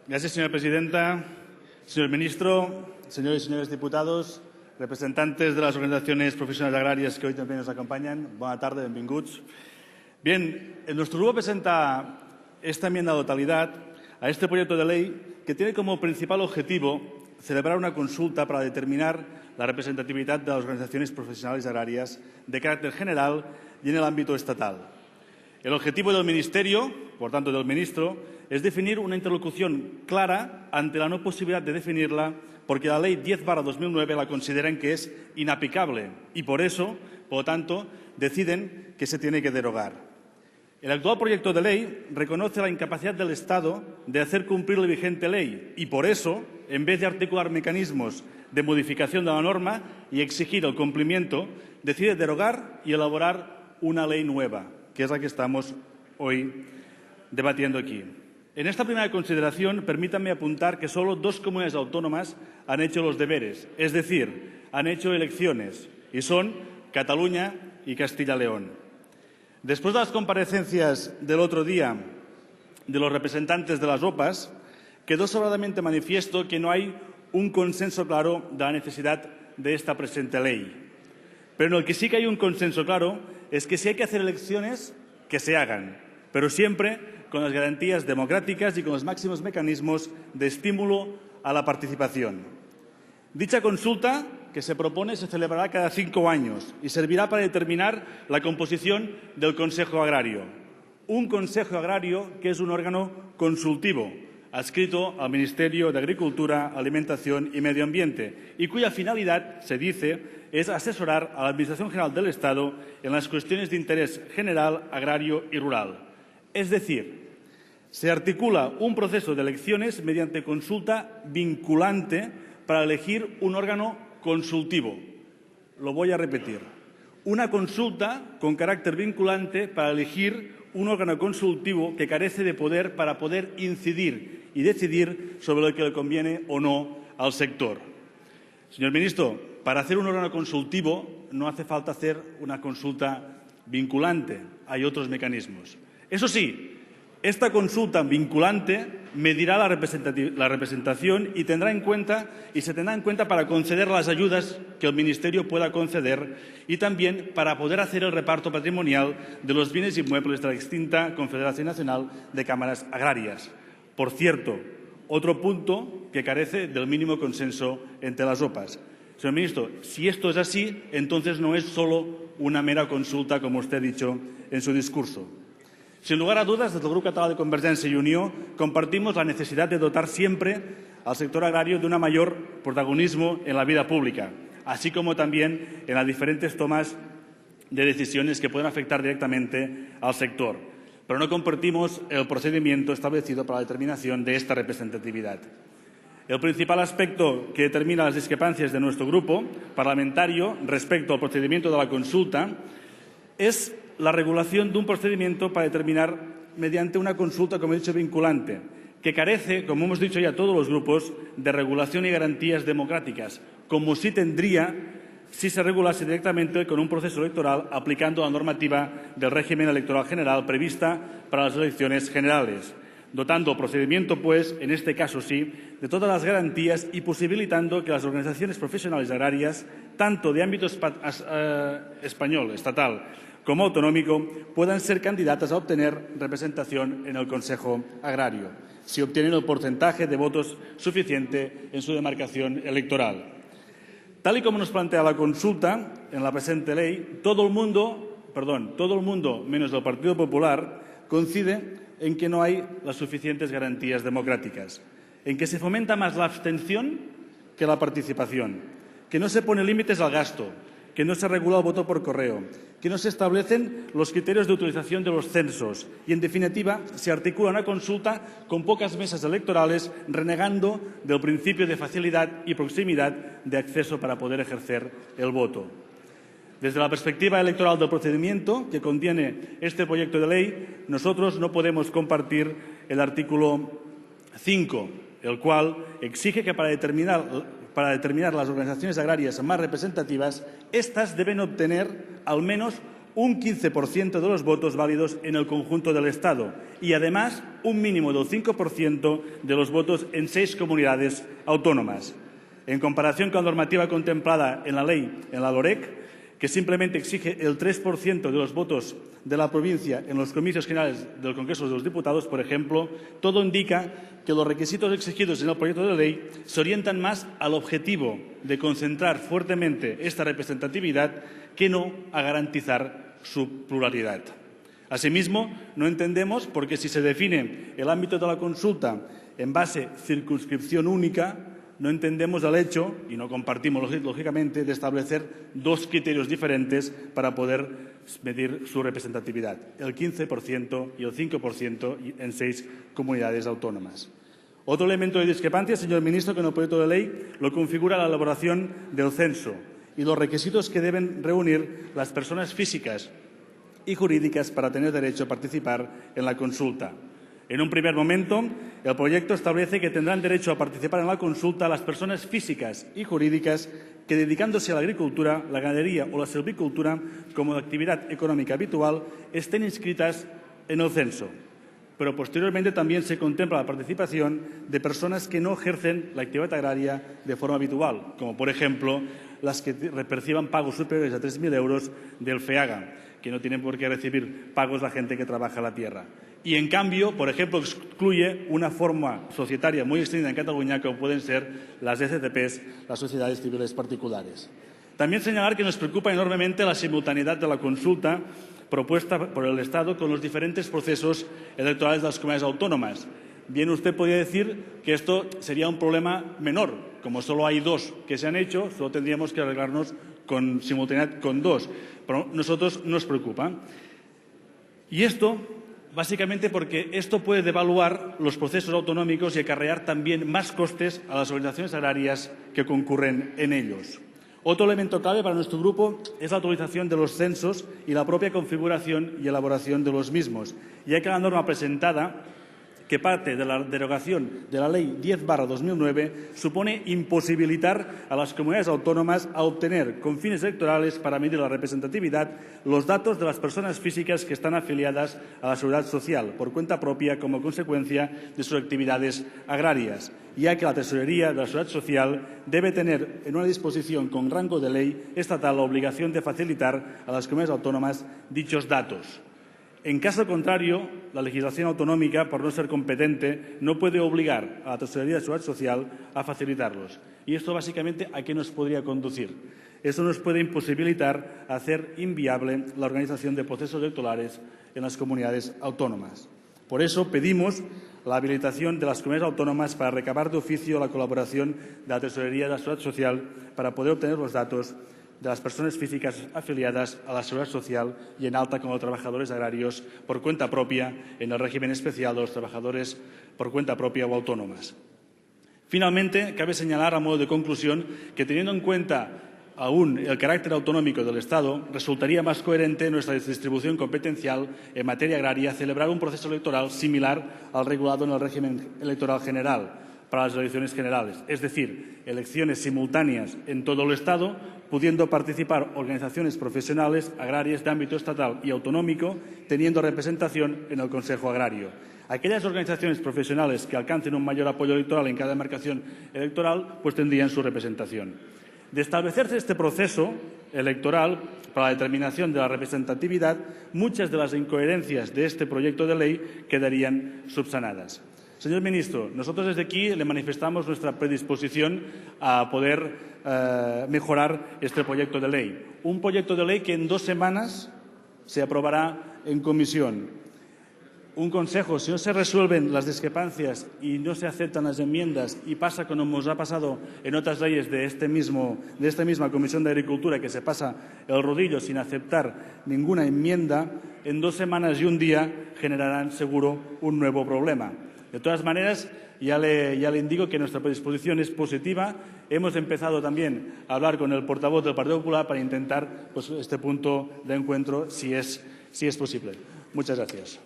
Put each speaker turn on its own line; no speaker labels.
Gracias, señora presidenta. Señor ministro, señores y señores diputados, representantes de las organizaciones profesionales agrarias que hoy también nos acompañan, buena tarde, benvinguts. Bien, nuestro grupo presenta esta enmienda a la totalidad a este proyecto de ley que tiene como principal objetivo celebrar una consulta para determinar la representatividad de las organizaciones profesionales agrarias de carácter general y en el ámbito estatal. El objetivo del Ministerio, por tanto del Ministro, es definir una interlocución clara ante la no posibilidad de definirla porque la Ley 10/2009 la consideran que es inaplicable y por eso, por lo tanto, deciden que se tiene que derogar. El actual proyecto de ley reconoce la incapacidad del Estado de hacer cumplir la vigente ley y por eso, en vez de articular mecanismos de modificación de la norma y exigir el cumplimiento, decide derogar y elaborar una ley nueva, que es la que estamos hoy debatiendo aquí. En esta primera consideración, permítanme apuntar que solo 2 comunidades autónomas han hecho los deberes, es decir, han hecho elecciones, y son Cataluña y Castilla-León. Después de las comparecencias del otro día de los representantes de las OPAs, quedó sobradamente manifiesto que no hay un consenso claro de la necesidad de esta presente ley. Pero en el que sí que hay un consenso claro es que si hay que hacer elecciones, que se hagan, pero siempre con las garantías democráticas y con los máximos mecanismos de estímulo a la participación. Dicha consulta que se propone se celebrará cada 5 años y servirá para determinar la composición del Consejo Agrario. Un Consejo Agrario que es un órgano consultivo, adscrito al Ministerio de Agricultura, Alimentación y Medio Ambiente, y cuya finalidad, se dice, es asesorar a la Administración General del Estado en las cuestiones de interés general, agrario y rural. Es decir, se articula un proceso de elecciones mediante consulta vinculante para elegir un órgano consultivo. Lo voy a repetir. Una consulta con carácter vinculante para elegir un órgano consultivo que carece de poder para poder incidir y decidir sobre lo que le conviene o no al sector. Señor ministro, para hacer un órgano consultivo no hace falta hacer una consulta vinculante. Hay otros mecanismos. Eso sí, esta consulta vinculante medirá la representación y se tendrá en cuenta para conceder las ayudas que el Ministerio pueda conceder y también para poder hacer el reparto patrimonial de los bienes inmuebles de la extinta Confederación Nacional de Cámaras Agrarias. Por cierto, otro punto que carece del mínimo consenso entre las OPAs. Señor ministro, si esto es así, entonces no es solo una mera consulta, como usted ha dicho en su discurso. Sin lugar a dudas, desde el Grupo Català de Convergència i Unió compartimos la necesidad de dotar siempre al sector agrario de un mayor protagonismo en la vida pública, así como también en las diferentes tomas de decisiones que pueden afectar directamente al sector. Pero no compartimos el procedimiento establecido para la determinación de esta representatividad. El principal aspecto que determina las discrepancias de nuestro grupo parlamentario respecto al procedimiento de la consulta es la regulación de un procedimiento para determinar mediante una consulta, como he dicho, vinculante, que carece, como hemos dicho ya todos los grupos, de regulación y garantías democráticas, como sí tendría si se regulase directamente con un proceso electoral aplicando la normativa del régimen electoral general prevista para las elecciones generales, dotando el procedimiento, pues, en este caso sí, de todas las garantías y posibilitando que las organizaciones profesionales agrarias, tanto de ámbito español, estatal, como autonómico, puedan ser candidatas a obtener representación en el Consejo Agrario, si obtienen el porcentaje de votos suficiente en su demarcación electoral. Tal y como nos plantea la consulta en la presente ley, todo el mundo, menos el Partido Popular, coincide en que no hay las suficientes garantías democráticas, en que se fomenta más la abstención que la participación, que no se pone límites al gasto, que no se regula el voto por correo, que no se establecen los criterios de utilización de los censos y, en definitiva, se articula una consulta con pocas mesas electorales, renegando del principio de facilidad y proximidad de acceso para poder ejercer el voto. Desde la perspectiva electoral del procedimiento que contiene este proyecto de ley, nosotros no podemos compartir el artículo 5, el cual exige que para determinar las organizaciones agrarias más representativas, éstas deben obtener al menos un 15% de los votos válidos en el conjunto del Estado y, además, un mínimo del 5% de los votos en 6 comunidades autónomas. En comparación con la normativa contemplada en la ley, en la LOREC, que simplemente exige el 3% de los votos de la provincia en los comicios generales del Congreso de los Diputados, por ejemplo, todo indica que los requisitos exigidos en el proyecto de ley se orientan más al objetivo de concentrar fuertemente esta representatividad que no a garantizar su pluralidad. Asimismo, no entendemos por qué si se define el ámbito de la consulta en base a circunscripción única, no entendemos el hecho, y no compartimos lógicamente, de establecer 2 criterios diferentes para poder medir su representatividad, el 15% y el 5% en 6 comunidades autónomas. Otro elemento de discrepancia, señor ministro, que en el proyecto de ley lo configura la elaboración del censo y los requisitos que deben reunir las personas físicas y jurídicas para tener derecho a participar en la consulta. En un primer momento, el proyecto establece que tendrán derecho a participar en la consulta las personas físicas y jurídicas que, dedicándose a la agricultura, la ganadería o la silvicultura como actividad económica habitual, estén inscritas en el censo. Pero posteriormente también se contempla la participación de personas que no ejercen la actividad agraria de forma habitual, como por ejemplo las que perciban pagos superiores a 3.000 euros del FEAGA, que no tienen por qué recibir pagos la gente que trabaja la tierra. Y, en cambio, por ejemplo, excluye una forma societaria muy extendida en Cataluña, como pueden ser las SCPs, las sociedades civiles particulares. También señalar que nos preocupa enormemente la simultaneidad de la consulta propuesta por el Estado con los diferentes procesos electorales de las comunidades autónomas. Bien, usted podría decir que esto sería un problema menor. Como solo hay 2 que se han hecho, solo tendríamos que arreglarnos con simultaneidad con 2. Pero a nosotros nos preocupa. Y esto, básicamente porque esto puede devaluar los procesos autonómicos y acarrear también más costes a las organizaciones agrarias que concurren en ellos. Otro elemento clave para nuestro grupo es la autorización de los censos y la propia configuración y elaboración de los mismos, ya que la norma presentada, que parte de la derogación de la Ley 10/2009, supone imposibilitar a las comunidades autónomas a obtener, con fines electorales para medir la representatividad, los datos de las personas físicas que están afiliadas a la Seguridad Social por cuenta propia como consecuencia de sus actividades agrarias, ya que la Tesorería de la Seguridad Social debe tener en una disposición con rango de ley estatal la obligación de facilitar a las comunidades autónomas dichos datos. En caso contrario, la legislación autonómica, por no ser competente, no puede obligar a la Tesorería de Seguridad Social a facilitarlos. ¿Y esto básicamente a qué nos podría conducir? Esto nos puede imposibilitar hacer inviable la organización de procesos electorales en las comunidades autónomas. Por eso pedimos la habilitación de las comunidades autónomas para recabar de oficio la colaboración de la Tesorería de la Seguridad Social para poder obtener los datos de las personas físicas afiliadas a la Seguridad Social y en alta como trabajadores agrarios por cuenta propia en el régimen especial de los trabajadores por cuenta propia o autónomas. Finalmente, cabe señalar a modo de conclusión que, teniendo en cuenta aún el carácter autonómico del Estado, resultaría más coherente nuestra distribución competencial en materia agraria celebrar un proceso electoral similar al regulado en el régimen electoral general para las elecciones generales, es decir, elecciones simultáneas en todo el Estado, pudiendo participar organizaciones profesionales agrarias de ámbito estatal y autonómico, teniendo representación en el Consejo Agrario. Aquellas organizaciones profesionales que alcancen un mayor apoyo electoral en cada demarcación electoral, pues tendrían su representación. De establecerse este proceso electoral para la determinación de la representatividad, muchas de las incoherencias de este proyecto de ley quedarían subsanadas. Señor ministro, nosotros desde aquí le manifestamos nuestra predisposición a poder mejorar este proyecto de ley. Un proyecto de ley que en 2 semanas se aprobará en comisión. Un consejo, si no se resuelven las discrepancias y no se aceptan las enmiendas y pasa como nos ha pasado en otras leyes de esta misma Comisión de Agricultura, que se pasa el rodillo sin aceptar ninguna enmienda, en 2 semanas y un día generarán seguro un nuevo problema. De todas maneras, ya le indico que nuestra predisposición es positiva. Hemos empezado también a hablar con el portavoz del Partido Popular para intentar este punto de encuentro, si es posible. Muchas gracias.